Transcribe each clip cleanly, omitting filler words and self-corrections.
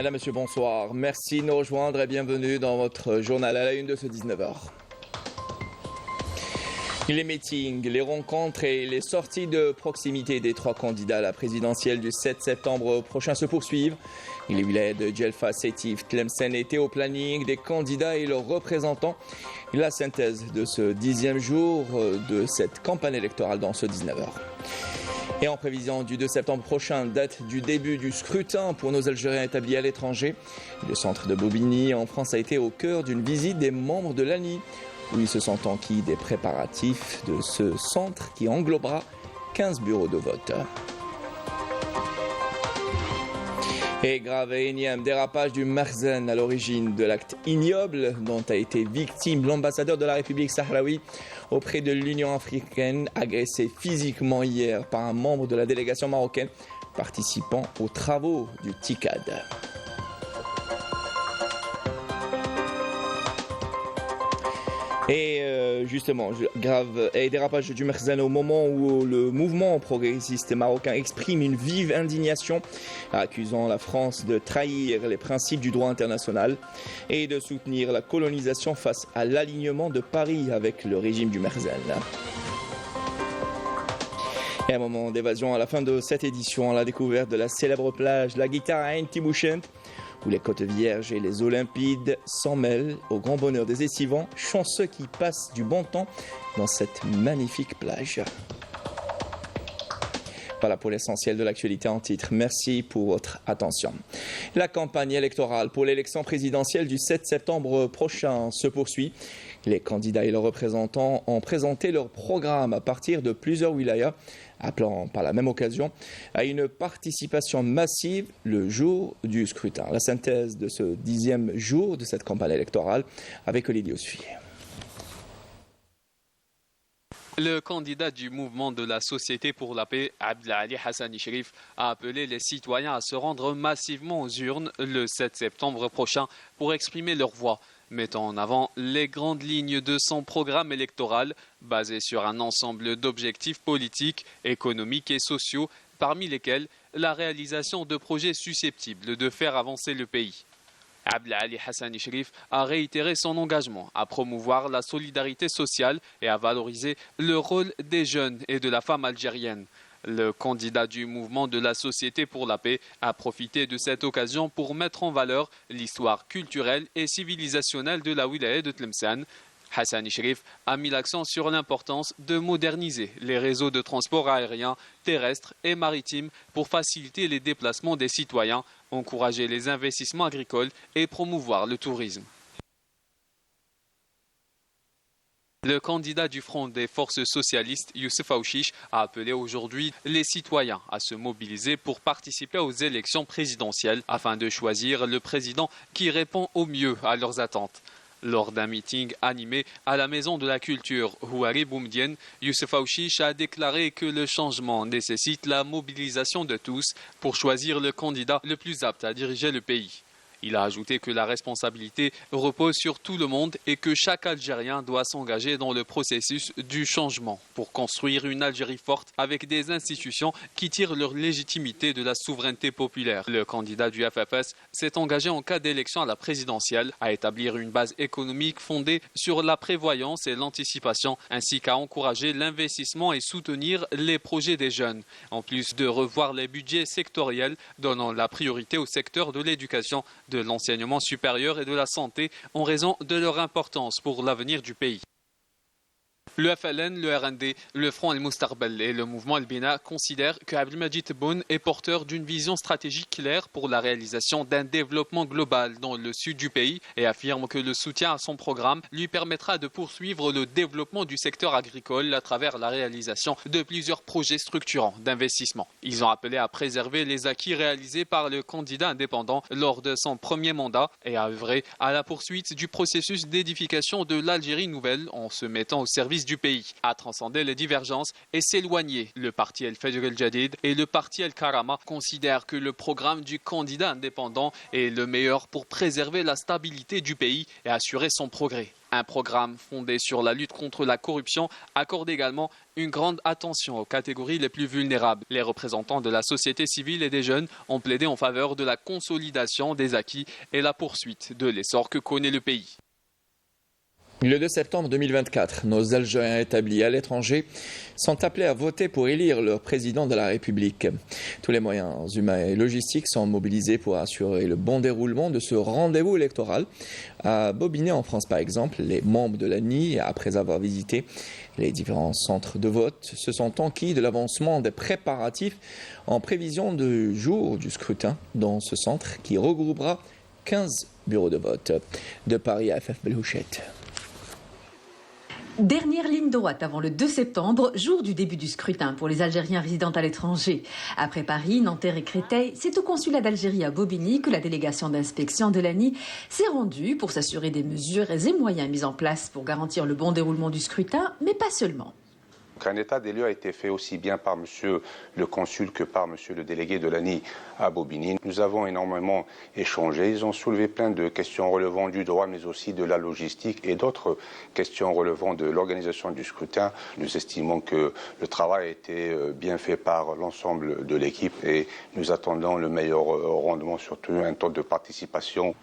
Mesdames, Messieurs, bonsoir. Merci de nous rejoindre et bienvenue dans votre journal à la une de ce 19h. Les meetings, les rencontres et les sorties de proximité des trois candidats à la présidentielle du 7 septembre prochain se poursuivent. Les wilayas de Djelfa, Sétif, Tlemcen étaient au planning des candidats et leurs représentants. La synthèse de ce 10e jour de cette campagne électorale dans ce 19h. Et en prévision du 2 septembre prochain, date du début du scrutin pour nos Algériens établis à l'étranger, le centre de Bobigny en France a été au cœur d'une visite des membres de l'ANI, où ils se sont enquis des préparatifs de ce centre qui englobera 15 bureaux de vote. Et grave et énième dérapage du Merzenne à l'origine de l'acte ignoble dont a été victime l'ambassadeur de la République sahraoui auprès de l'Union africaine, agressé physiquement hier par un membre de la délégation marocaine participant aux travaux du TICAD. Et justement, grave et dérapage du Merzenne au moment où le mouvement progressiste marocain exprime une vive indignation, accusant la France de trahir les principes du droit international et de soutenir la colonisation face à l'alignement de Paris avec le régime du Merzenne. Et un moment d'évasion à la fin de cette édition, à la découverte de la célèbre plage La Guitare à Ain Tibouchent, où les côtes vierges et les eaux limpides s'en mêlent au grand bonheur des estivants, chanceux qui passent du bon temps dans cette magnifique plage. Voilà pour l'essentiel de l'actualité en titre. Merci pour votre attention. La campagne électorale pour l'élection présidentielle du 7 septembre prochain se poursuit. Les candidats et leurs représentants ont présenté leur programme à partir de plusieurs wilayas, appelant par la même occasion à une participation massive le jour du scrutin. La synthèse de ce 10e jour de cette campagne électorale avec Olivier Ossuy. Le candidat du mouvement de la Société pour la paix, Abdelali Hassani Cherif, a appelé les citoyens à se rendre massivement aux urnes le 7 septembre prochain pour exprimer leur voix, mettant en avant les grandes lignes de son programme électoral basé sur un ensemble d'objectifs politiques, économiques et sociaux, parmi lesquels la réalisation de projets susceptibles de faire avancer le pays. Abdelali Hassani Cherif a réitéré son engagement à promouvoir la solidarité sociale et à valoriser le rôle des jeunes et de la femme algérienne. Le candidat du mouvement de la Société pour la paix a profité de cette occasion pour mettre en valeur l'histoire culturelle et civilisationnelle de la wilaya de Tlemcen. Hassani Cherif a mis l'accent sur l'importance de moderniser les réseaux de transport aérien, terrestre et maritime pour faciliter les déplacements des citoyens, encourager les investissements agricoles et promouvoir le tourisme. Le candidat du Front des forces socialistes, Youssef Aouchiche, a appelé aujourd'hui les citoyens à se mobiliser pour participer aux élections présidentielles afin de choisir le président qui répond au mieux à leurs attentes. Lors d'un meeting animé à la Maison de la Culture Houari Boumdienne, Youssef Aouchiche a déclaré que le changement nécessite la mobilisation de tous pour choisir le candidat le plus apte à diriger le pays. Il a ajouté que la responsabilité repose sur tout le monde et que chaque Algérien doit s'engager dans le processus du changement pour construire une Algérie forte avec des institutions qui tirent leur légitimité de la souveraineté populaire. Le candidat du FFS s'est engagé en cas d'élection à la présidentielle à établir une base économique fondée sur la prévoyance et l'anticipation, ainsi qu'à encourager l'investissement et soutenir les projets des jeunes, en plus de revoir les budgets sectoriels donnant la priorité au secteur de l'éducation, de l'enseignement supérieur et de la santé en raison de leur importance pour l'avenir du pays. Le FLN, le RND, le Front El-Moustarbel et le mouvement El-Bina considèrent que Abdelmadjid Tebboune est porteur d'une vision stratégique claire pour la réalisation d'un développement global dans le sud du pays et affirment que le soutien à son programme lui permettra de poursuivre le développement du secteur agricole à travers la réalisation de plusieurs projets structurants d'investissement. Ils ont appelé à préserver les acquis réalisés par le candidat indépendant lors de son premier mandat et à œuvrer à la poursuite du processus d'édification de l'Algérie nouvelle en se mettant au service du pays, à transcender les divergences et s'éloigner. Le parti El Fajr El Jadid et le parti El Karama considèrent que le programme du candidat indépendant est le meilleur pour préserver la stabilité du pays et assurer son progrès. Un programme fondé sur la lutte contre la corruption accorde également une grande attention aux catégories les plus vulnérables. Les représentants de la société civile et des jeunes ont plaidé en faveur de la consolidation des acquis et la poursuite de l'essor que connaît le pays. Le 2 septembre 2024, nos Algériens établis à l'étranger sont appelés à voter pour élire leur président de la République. Tous les moyens humains et logistiques sont mobilisés pour assurer le bon déroulement de ce rendez-vous électoral. À Bobigny, en France par exemple, les membres de l'ANI, après avoir visité les différents centres de vote, se sont enquis de l'avancement des préparatifs en prévision du jour du scrutin dans ce centre qui regroupera 15 bureaux de vote. De Paris à FF Belouchette. Dernière ligne droite avant le 2 septembre, jour du début du scrutin pour les Algériens résidant à l'étranger. Après Paris, Nanterre et Créteil, c'est au consulat d'Algérie à Bobigny que la délégation d'inspection de l'ANI s'est rendue pour s'assurer des mesures et moyens mis en place pour garantir le bon déroulement du scrutin, mais pas seulement. Un état des lieux a été fait aussi bien par monsieur le consul que par monsieur le délégué de l'ANI à Bobigny. Nous avons énormément échangé. Ils ont soulevé plein de questions relevant du droit, mais aussi de la logistique et d'autres questions relevant de l'organisation du scrutin. Nous estimons que le travail a été bien fait par l'ensemble de l'équipe et nous attendons le meilleur rendement, surtout un taux de participation.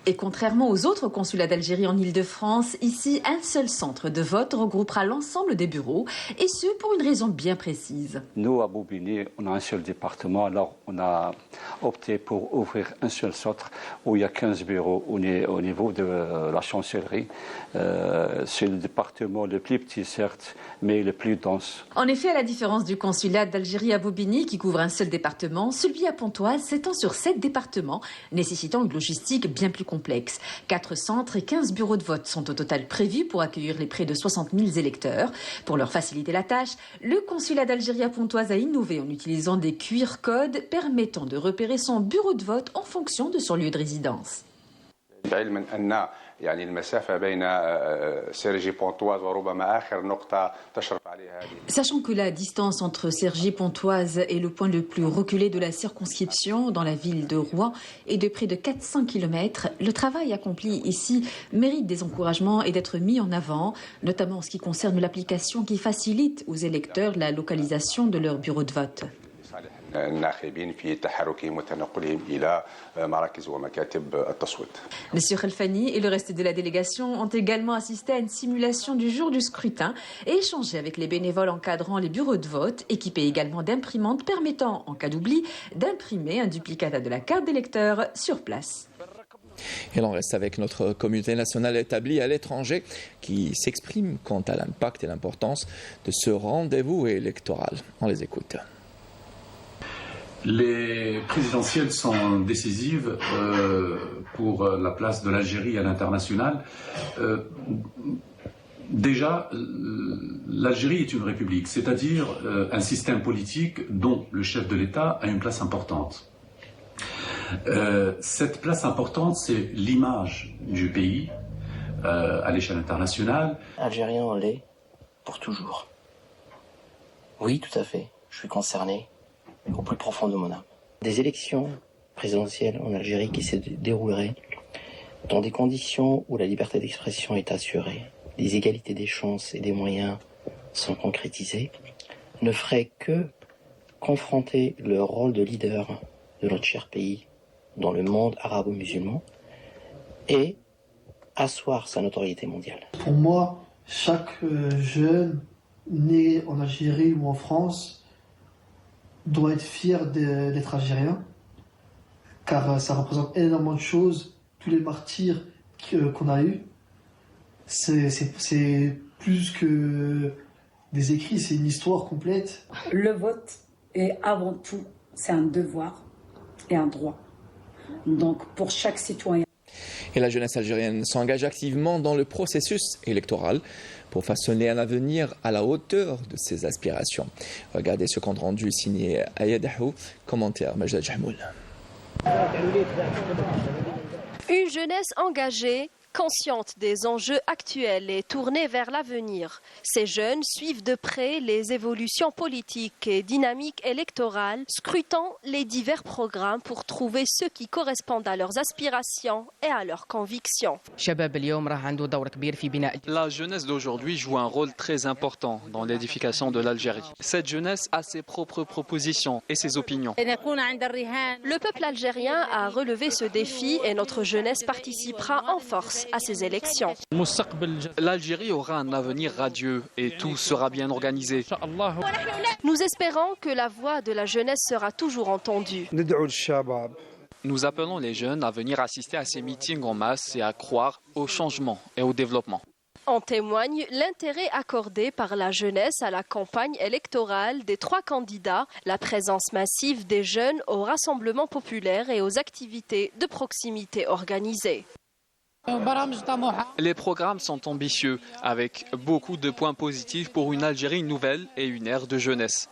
Et contrairement aux autres consulats d'Algérie en Île-de-France, ici, un seul centre de vote regroupera l'ensemble des bureaux, et ce, pour une raison bien précise. Nous, à Bobigny, on a un seul département, alors on a opté pour ouvrir un seul centre où il y a 15 bureaux au niveau de la chancellerie. C'est le département le plus petit, certes, mais le plus dense. En effet, à la différence du consulat d'Algérie à Bobigny, qui couvre un seul département, celui à Pontoise s'étend sur 7 départements, nécessitant une logistique bien plus complexe. 4 centres et 15 bureaux de vote sont au total prévus pour accueillir les près de 60 000 électeurs. Pour leur faciliter la tâche, le consulat d'Algérie à Pontoise a innové en utilisant des QR codes permettant de repérer son bureau de vote en fonction de son lieu de résidence. يعني المسافة بين Cergy-Pontoise وربما آخر نقطة تشرف عليها. Sachant que la distance entre Cergy-Pontoise et le point le plus reculé de la circonscription, dans la ville de Rouen, est de près de 400 km, le travail accompli ici mérite des encouragements et d'être mis en avant, notamment en ce qui concerne l'application qui facilite aux électeurs la localisation de leur bureau de vote. Monsieur Khalfani et le reste de la délégation ont également assisté à une simulation du jour du scrutin et échangé avec les bénévoles encadrant les bureaux de vote, équipés également d'imprimantes permettant, en cas d'oubli, d'imprimer un duplicata de la carte d'électeur sur place. Et l'on reste avec notre communauté nationale établie à l'étranger qui s'exprime quant à l'impact et l'importance de ce rendez-vous électoral. On les écoute. Les présidentielles sont décisives pour la place de l'Algérie à l'international. Déjà, l'Algérie est une république, c'est-à-dire un système politique dont le chef de l'État a une place importante. Cette place importante, c'est l'image du pays à l'échelle internationale. Algérien, on l'est pour toujours. Oui, tout à fait, je suis concerné. Au plus profond de mon âme. Des élections présidentielles en Algérie qui se dérouleraient dans des conditions où la liberté d'expression est assurée, les égalités des chances et des moyens sont concrétisées, ne feraient que confronter le rôle de leader de notre cher pays dans le monde arabo-musulman et asseoir sa notoriété mondiale. Pour moi, chaque jeune né en Algérie ou en France doit être fier d'être algérien, car ça représente énormément de choses. Tous les martyrs qu'on a eus, c'est plus que des écrits, c'est une histoire complète. Le vote est avant tout, c'est un devoir et un droit. Donc pour chaque citoyen. Et la jeunesse algérienne s'engage activement dans le processus électoral pour façonner un avenir à la hauteur de ses aspirations. Regardez ce compte rendu signé Ayed Ahou, commentaire Majda Jahmoul. Une jeunesse engagée Consciente des enjeux actuels et tournée vers l'avenir, ces jeunes suivent de près les évolutions politiques et dynamiques électorales, scrutant les divers programmes pour trouver ceux qui correspondent à leurs aspirations et à leurs convictions. La jeunesse d'aujourd'hui joue un rôle très important dans l'édification de l'Algérie. Cette jeunesse a ses propres propositions et ses opinions. Le peuple algérien a relevé ce défi et notre jeunesse participera en force à ces élections. L'Algérie aura un avenir radieux et tout sera bien organisé. Nous espérons que la voix de la jeunesse sera toujours entendue. Nous appelons les jeunes à venir assister à ces meetings en masse et à croire au changement et au développement. En témoigne l'intérêt accordé par la jeunesse à la campagne électorale des 3 candidats, la présence massive des jeunes aux rassemblements populaires et aux activités de proximité organisées. Les programmes sont ambitieux, avec beaucoup de points positifs pour une Algérie nouvelle et une ère de jeunesse.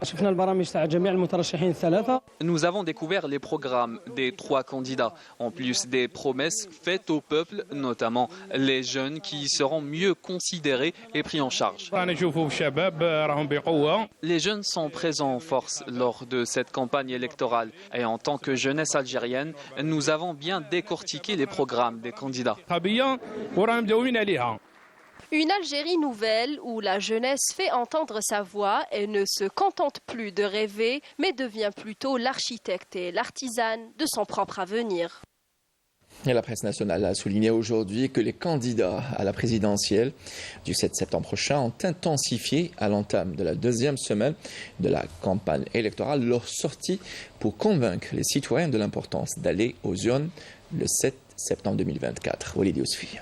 Nous avons découvert les programmes des 3 candidats, en plus des promesses faites au peuple, notamment les jeunes qui seront mieux considérés et pris en charge. Les jeunes sont présents en force lors de cette campagne électorale et en tant que jeunesse algérienne, nous avons bien décortiqué les programmes des candidats. Une Algérie nouvelle où la jeunesse fait entendre sa voix et ne se contente plus de rêver, mais devient plutôt l'architecte et l'artisane de son propre avenir. Et la presse nationale a souligné aujourd'hui que les candidats à la présidentielle du 7 septembre prochain ont intensifié à l'entame de la 2e semaine de la campagne électorale leur sortie pour convaincre les citoyens de l'importance d'aller aux urnes le 7 septembre 2024. Walid Yousfi.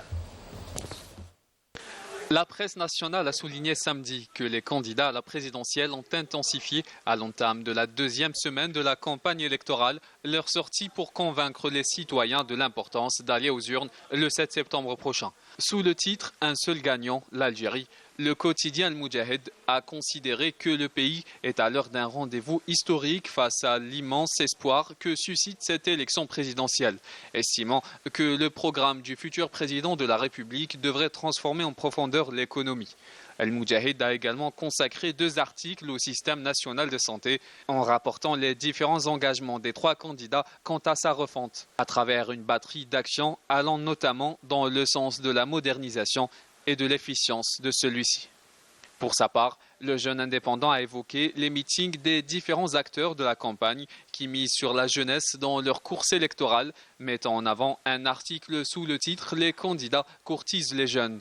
La presse nationale a souligné samedi que les candidats à la présidentielle ont intensifié à l'entame de la 2e semaine de la campagne électorale leur sortie pour convaincre les citoyens de l'importance d'aller aux urnes le 7 septembre prochain. Sous le titre « Un seul gagnant, l'Algérie », le quotidien Al Moudjahid a considéré que le pays est à l'heure d'un rendez-vous historique face à l'immense espoir que suscite cette élection présidentielle, estimant que le programme du futur président de la République devrait transformer en profondeur l'économie. Al Moudjahid a également consacré 2 articles au système national de santé en rapportant les différents engagements des 3 candidats quant à sa refonte, à travers une batterie d'actions allant notamment dans le sens de la modernisation et de l'efficience de celui-ci. Pour sa part, le jeune indépendant a évoqué les meetings des différents acteurs de la campagne qui misent sur la jeunesse dans leur course électorale, mettant en avant un article sous le titre « Les candidats courtisent les jeunes ».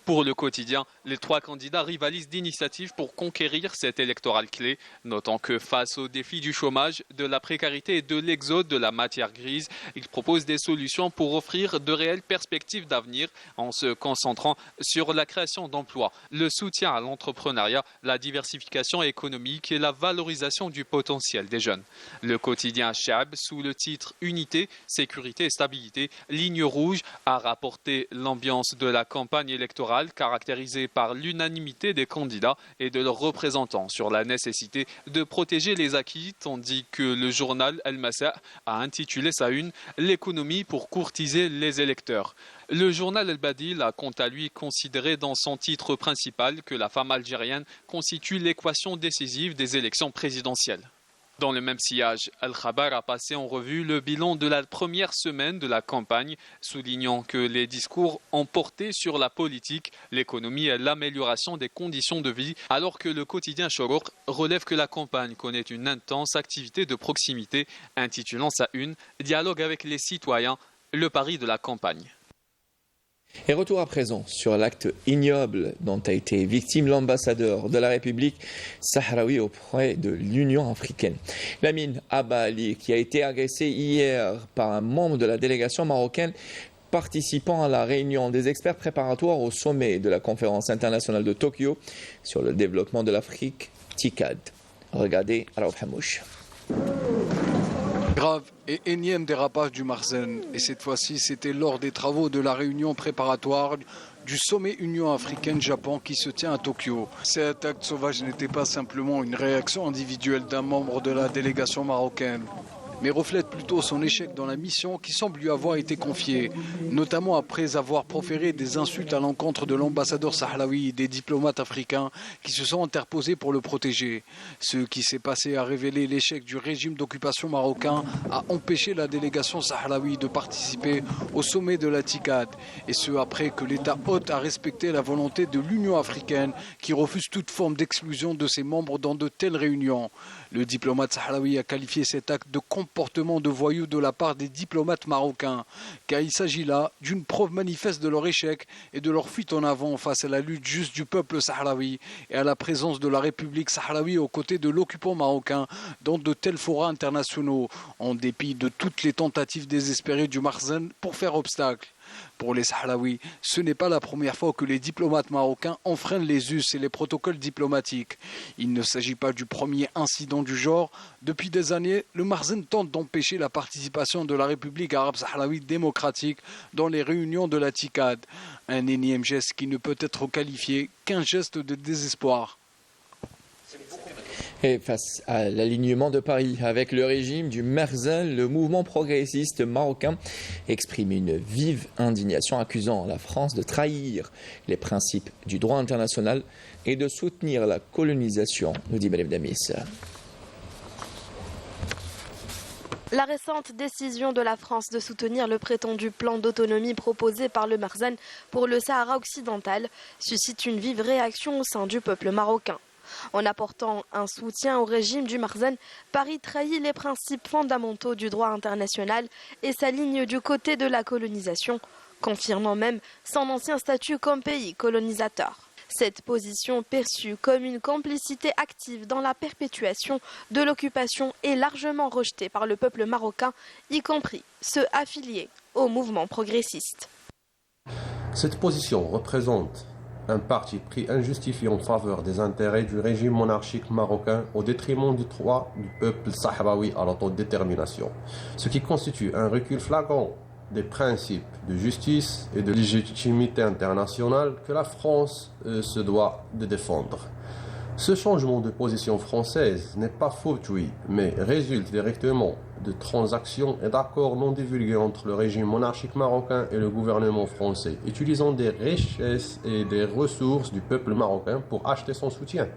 Pour le quotidien, les 3 candidats rivalisent d'initiatives pour conquérir cet électoral clé, notant que face aux défis du chômage, de la précarité et de l'exode de la matière grise, ils proposent des solutions pour offrir de réelles perspectives d'avenir en se concentrant sur la création d'emplois, le soutien à l'entrepreneuriat, la diversification économique et la valorisation du potentiel des jeunes. Le quotidien Chab, sous le titre « Unité, sécurité et stabilité, ligne rouge », a rapporté l'ambiance de la campagne électorale caractérisée par l'unanimité des candidats et de leurs représentants sur la nécessité de protéger les acquis, tandis que le journal El Massa a intitulé sa une « L'économie pour courtiser les électeurs ». Le journal El Badil a quant à lui considéré dans son titre principal que la femme algérienne constitue l'équation décisive des élections présidentielles. Dans le même sillage, Al-Khabar a passé en revue le bilan de la première semaine de la campagne, soulignant que les discours ont porté sur la politique, l'économie et l'amélioration des conditions de vie, alors que le quotidien Choroq relève que la campagne connaît une intense activité de proximité, intitulant sa une « Dialogue avec les citoyens, le pari de la campagne ». Et retour à présent sur l'acte ignoble dont a été victime l'ambassadeur de la République sahraoui auprès de l'Union africaine. Lamine Abba Ali, qui a été agressé hier par un membre de la délégation marocaine participant à la réunion des experts préparatoires au sommet de la conférence internationale de Tokyo sur le développement de l'Afrique, TICAD. Regardez Raouf Hamouche. Grave et énième dérapage du Marzen. Et cette fois-ci, c'était lors des travaux de la réunion préparatoire du sommet Union africaine-Japon qui se tient à Tokyo. Cet acte sauvage n'était pas simplement une réaction individuelle d'un membre de la délégation marocaine. mais reflète plutôt son échec dans la mission qui semble lui avoir été confiée, notamment après avoir proféré des insultes à l'encontre de l'ambassadeur sahraoui et des diplomates africains qui se sont interposés pour le protéger. Ce qui s'est passé a révélé l'échec du régime d'occupation marocain à empêcher la délégation sahraoui de participer au sommet de la TICAD, et ce après que l'État hôte a respecté la volonté de l'Union africaine qui refuse toute forme d'exclusion de ses membres dans de telles réunions. Le diplomate sahraoui a qualifié cet acte de comportement de voyou de la part des diplomates marocains, car il s'agit là d'une preuve manifeste de leur échec et de leur fuite en avant face à la lutte juste du peuple sahraoui et à la présence de la République sahraoui aux côtés de l'occupant marocain dans de tels forats internationaux, en dépit de toutes les tentatives désespérées du Makhzen pour faire obstacle. Pour les Sahraouis, ce n'est pas la première fois que les diplomates marocains enfreignent les us et les protocoles diplomatiques. Il ne s'agit pas du premier incident du genre. Depuis des années, le Makhzen tente d'empêcher la participation de la République arabe sahraoui démocratique dans les réunions de la TICAD. Un énième geste qui ne peut être qualifié qu'un geste de désespoir. Et face à l'alignement de Paris avec le régime du Makhzen, le mouvement progressiste marocain exprime une vive indignation accusant la France de trahir les principes du droit international et de soutenir la colonisation, nous dit Mme Damis. La récente décision de la France de soutenir le prétendu plan d'autonomie proposé par le Makhzen pour le Sahara occidental suscite une vive réaction au sein du peuple marocain. En apportant un soutien au régime du Makhzen, Paris trahit les principes fondamentaux du droit international et s'aligne du côté de la colonisation, confirmant même son ancien statut comme pays colonisateur. Cette position perçue comme une complicité active dans la perpétuation de l'occupation est largement rejetée par le peuple marocain, y compris ceux affiliés au mouvement progressiste. Cette position représente un parti pris injustifié en faveur des intérêts du régime monarchique marocain au détriment du droit du peuple sahraoui à l'autodétermination, ce qui constitue un recul flagrant des principes de justice et de légitimité internationale que la France se doit de défendre. Ce changement de position française n'est pas fortuit, mais résulte directement de transactions et d'accords non divulgués entre le régime monarchique marocain et le gouvernement français, utilisant des richesses et des ressources du peuple marocain pour acheter son soutien.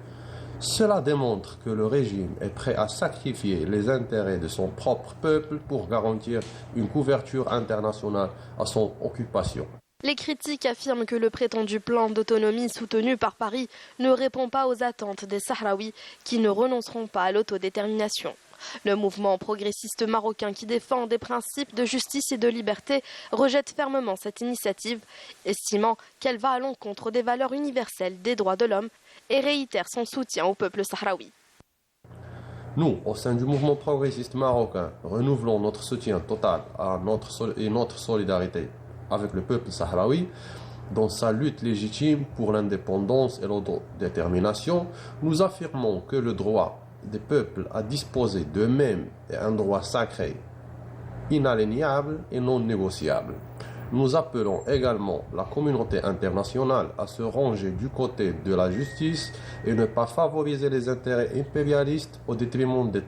Cela démontre que le régime est prêt à sacrifier les intérêts de son propre peuple pour garantir une couverture internationale à son occupation. Les critiques affirment que le prétendu plan d'autonomie soutenu par Paris ne répond pas aux attentes des Sahraouis qui ne renonceront pas à l'autodétermination. Le mouvement progressiste marocain qui défend des principes de justice et de liberté rejette fermement cette initiative, estimant qu'elle va à l'encontre des valeurs universelles des droits de l'homme et réitère son soutien au peuple sahraoui. Nous, au sein du mouvement progressiste marocain, renouvelons notre soutien total et notre solidarité avec le peuple sahraoui dans sa lutte légitime pour l'indépendance et l'autodétermination. Nous affirmons que le droit des peuples à disposer d'eux-mêmes est un droit sacré, inaliénable et non négociable. Nous appelons également la communauté internationale à se ranger du côté de la justice et ne pas favoriser les intérêts impérialistes au détriment des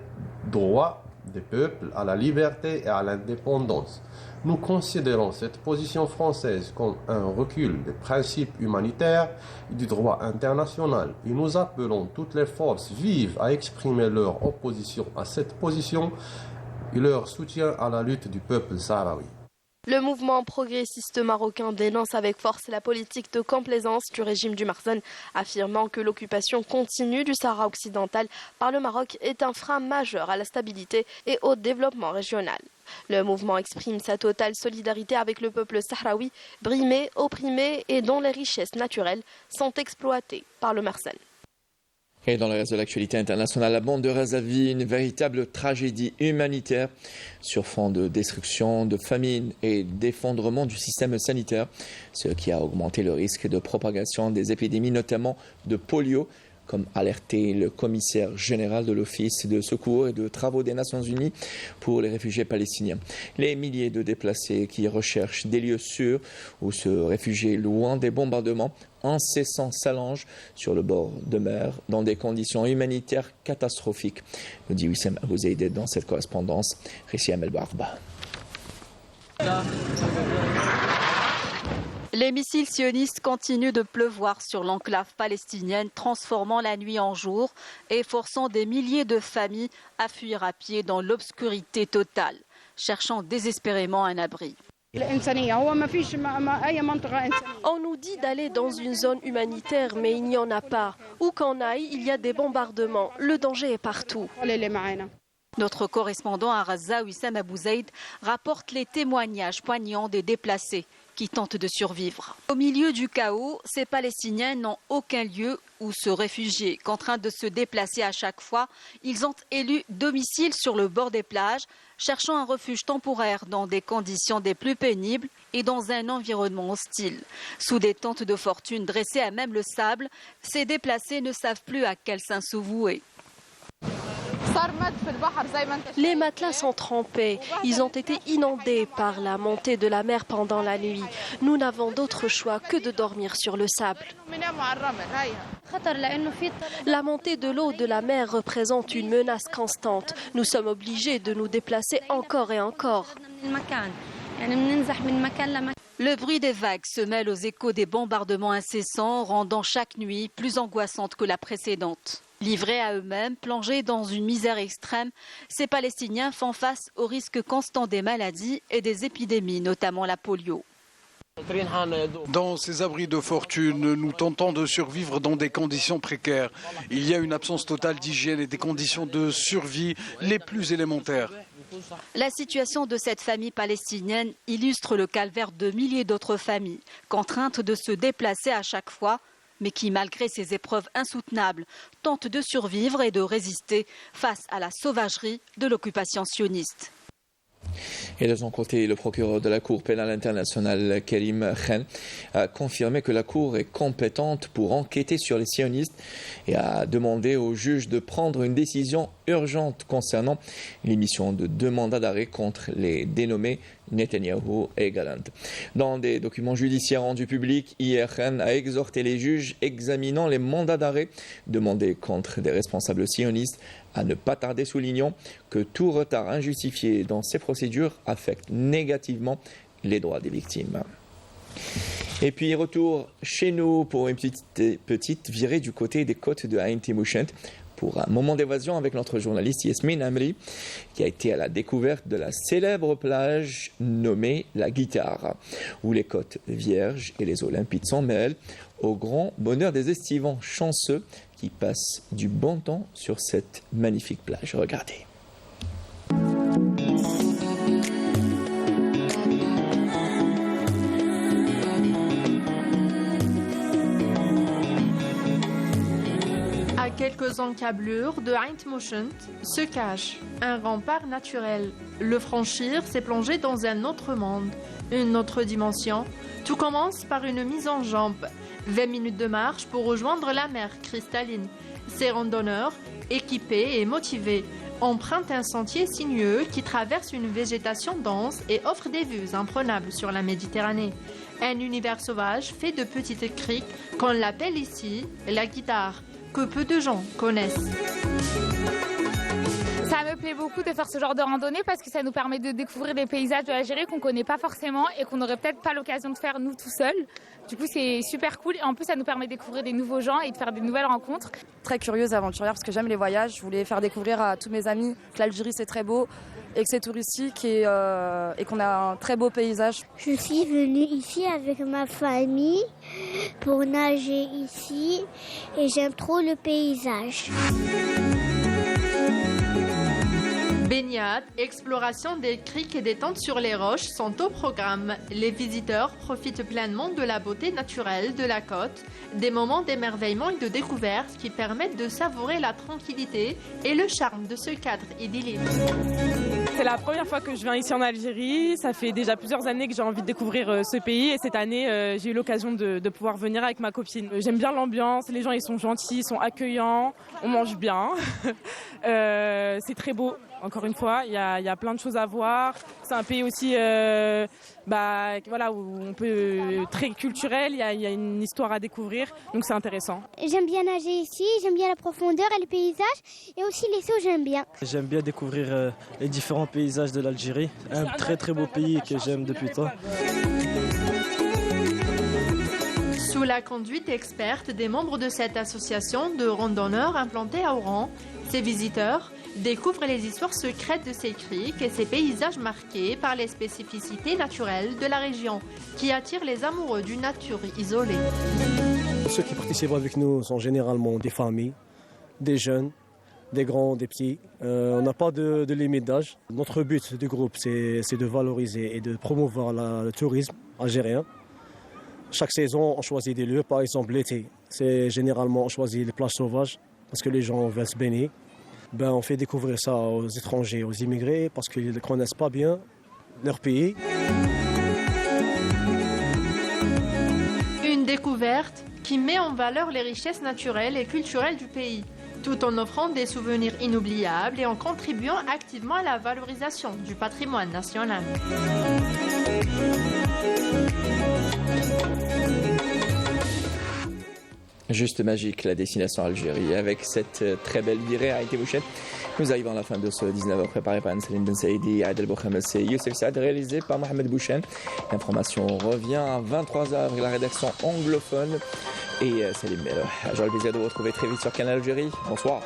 droits des peuples à la liberté et à l'indépendance. Nous considérons cette position française comme un recul des principes humanitaires et du droit international et nous appelons toutes les forces vives à exprimer leur opposition à cette position et leur soutien à la lutte du peuple sahraoui. Le mouvement progressiste marocain dénonce avec force la politique de complaisance du régime du Makhzen, affirmant que l'occupation continue du Sahara occidental par le Maroc est un frein majeur à la stabilité et au développement régional. Le mouvement exprime sa totale solidarité avec le peuple sahraoui, brimé, opprimé et dont les richesses naturelles sont exploitées par le Makhzen. Et dans le reste de l'actualité internationale, la bande de Gaza vit une véritable tragédie humanitaire sur fond de destruction, de famine et d'effondrement du système sanitaire, ce qui a augmenté le risque de propagation des épidémies, notamment de polio. comme alerté le commissaire général de l'Office de secours et de travaux des Nations Unies pour les réfugiés palestiniens. Les milliers de déplacés qui recherchent des lieux sûrs où se réfugier loin des bombardements incessants s'allongent sur le bord de mer dans des conditions humanitaires catastrophiques, nous dit Wissem Abou Zaïd dans cette correspondance. Récit Amel Barba. Les missiles sionistes continuent de pleuvoir sur l'enclave palestinienne, transformant la nuit en jour et forçant des milliers de familles à fuir à pied dans l'obscurité totale, cherchant désespérément un abri. On nous dit d'aller dans une zone humanitaire, mais il n'y en a pas. Où qu'on aille, il y a des bombardements. Le danger est partout. Notre correspondant à Gaza, Wissem Abou Zaïd, rapporte les témoignages poignants des déplacés qui tentent de survivre. Au milieu du chaos, ces Palestiniens n'ont aucun lieu où se réfugier. Contraints de se déplacer à chaque fois, ils ont élu domicile sur le bord des plages, cherchant un refuge temporaire dans des conditions des plus pénibles et dans un environnement hostile. Sous des tentes de fortune dressées à même le sable, ces déplacés ne savent plus à quel saint se vouer. Les matelas sont trempés. Ils ont été inondés par la montée de la mer pendant la nuit. Nous n'avons d'autre choix que de dormir sur le sable. La montée de l'eau de la mer représente une menace constante. Nous sommes obligés de nous déplacer encore et encore. Le bruit des vagues se mêle aux échos des bombardements incessants, rendant chaque nuit plus angoissante que la précédente. Livrés à eux-mêmes, plongés dans une misère extrême, ces Palestiniens font face au risque constant des maladies et des épidémies, notamment la polio. Dans ces abris de fortune, nous tentons de survivre dans des conditions précaires. Il y a une absence totale d'hygiène et des conditions de survie les plus élémentaires. La situation de cette famille palestinienne illustre le calvaire de milliers d'autres familles, contraintes de se déplacer à chaque fois, mais qui, malgré ces épreuves insoutenables, tentent de survivre et de résister face à la sauvagerie de l'occupation sioniste. Et de son côté, le procureur de la Cour pénale internationale, Karim Khan, a confirmé que la Cour est compétente pour enquêter sur les sionistes et a demandé au juge de prendre une décision urgente concernant l'émission de 2 mandats d'arrêt contre les dénommés Netanyahou et Gallant. Dans des documents judiciaires rendus publics, hier, Khan a exhorté les juges examinant les mandats d'arrêt demandés contre des responsables sionistes à ne pas tarder, soulignant que tout retard injustifié dans ces procédures affecte négativement les droits des victimes. Et puis retour chez nous pour une petite virée du côté des côtes de Ain Timouchent pour un moment d'évasion avec notre journaliste Yasmine Amri qui a été à la découverte de la célèbre plage nommée La Guitare où les côtes vierges et les Olympides s'en mêlent au grand bonheur des estivants chanceux qui passent du bon temps sur cette magnifique plage. Regardez. À quelques encablures de Ain Timouchent se cache un rempart naturel. Le franchir, c'est plonger dans un autre monde, une autre dimension. Tout commence par une mise en jambe. 20 minutes de marche pour rejoindre la mer cristalline. Ces randonneurs, équipés et motivés, empruntent un sentier sinueux qui traverse une végétation dense et offre des vues imprenables sur la Méditerranée. Un univers sauvage fait de petites criques qu'on l'appelle ici La Guitare, que peu de gens connaissent. Ça me plaît beaucoup de faire ce genre de randonnée parce que ça nous permet de découvrir des paysages de l'Algérie qu'on ne connaît pas forcément et qu'on n'aurait peut-être pas l'occasion de faire nous tout seuls. Du coup, c'est super cool et en plus, ça nous permet de découvrir des nouveaux gens et de faire des nouvelles rencontres. Très curieuse, aventurière parce que j'aime les voyages. Je voulais faire découvrir à tous mes amis que l'Algérie c'est très beau et que c'est touristique et qu'on a un très beau paysage. Je suis venue ici avec ma famille pour nager ici et j'aime trop le paysage. Baignade, exploration des criques et des tentes sur les roches sont au programme. Les visiteurs profitent pleinement de la beauté naturelle de la côte, des moments d'émerveillement et de découverte qui permettent de savourer la tranquillité et le charme de ce cadre idyllique. C'est la première fois que je viens ici en Algérie. Ça fait déjà plusieurs années que j'ai envie de découvrir ce pays et cette année, j'ai eu l'occasion de pouvoir venir avec ma copine. J'aime bien l'ambiance, les gens ils sont gentils, ils sont accueillants, on mange bien. C'est très beau, encore une fois, il y a plein de choses à voir. C'est un pays aussi voilà, où on peut très culturel, il y a une histoire à découvrir, donc c'est intéressant. J'aime bien nager ici, j'aime bien la profondeur et les paysages et aussi les sauts, j'aime bien. J'aime bien découvrir les différents paysages de l'Algérie, un très très beau pays que j'aime depuis temps. Sous la conduite experte des membres de cette association de randonneurs implantés à Oran, ces visiteurs découvrent les histoires secrètes de ces criques et ces paysages marqués par les spécificités naturelles de la région qui attirent les amoureux d'une nature isolée. Ceux qui participent avec nous sont généralement des familles, des jeunes, des grands, des petits. On n'a pas de limite d'âge. Notre but du groupe, c'est de valoriser et de promouvoir le tourisme algérien. Chaque saison, on choisit des lieux. Par exemple, l'été, c'est généralement on choisit les plages sauvages parce que les gens veulent se baigner. On fait découvrir ça aux étrangers, aux immigrés, parce qu'ils ne connaissent pas bien leur pays. Une découverte qui met en valeur les richesses naturelles et culturelles du pays, tout en offrant des souvenirs inoubliables et en contribuant activement à la valorisation du patrimoine national. Juste magique, la destination Algérie. Avec cette très belle virée à Mouchette, nous arrivons à la fin de ce 19h préparé par Anne-Céline Ben Saïdi, Adel Bouhamed et Youssef Saad, réalisé par Mohamed Bouchen. L'information revient à 23h avec la rédaction anglophone et Salim Melo. J'aurai le plaisir de vous retrouver très vite sur Canal Algérie. Bonsoir.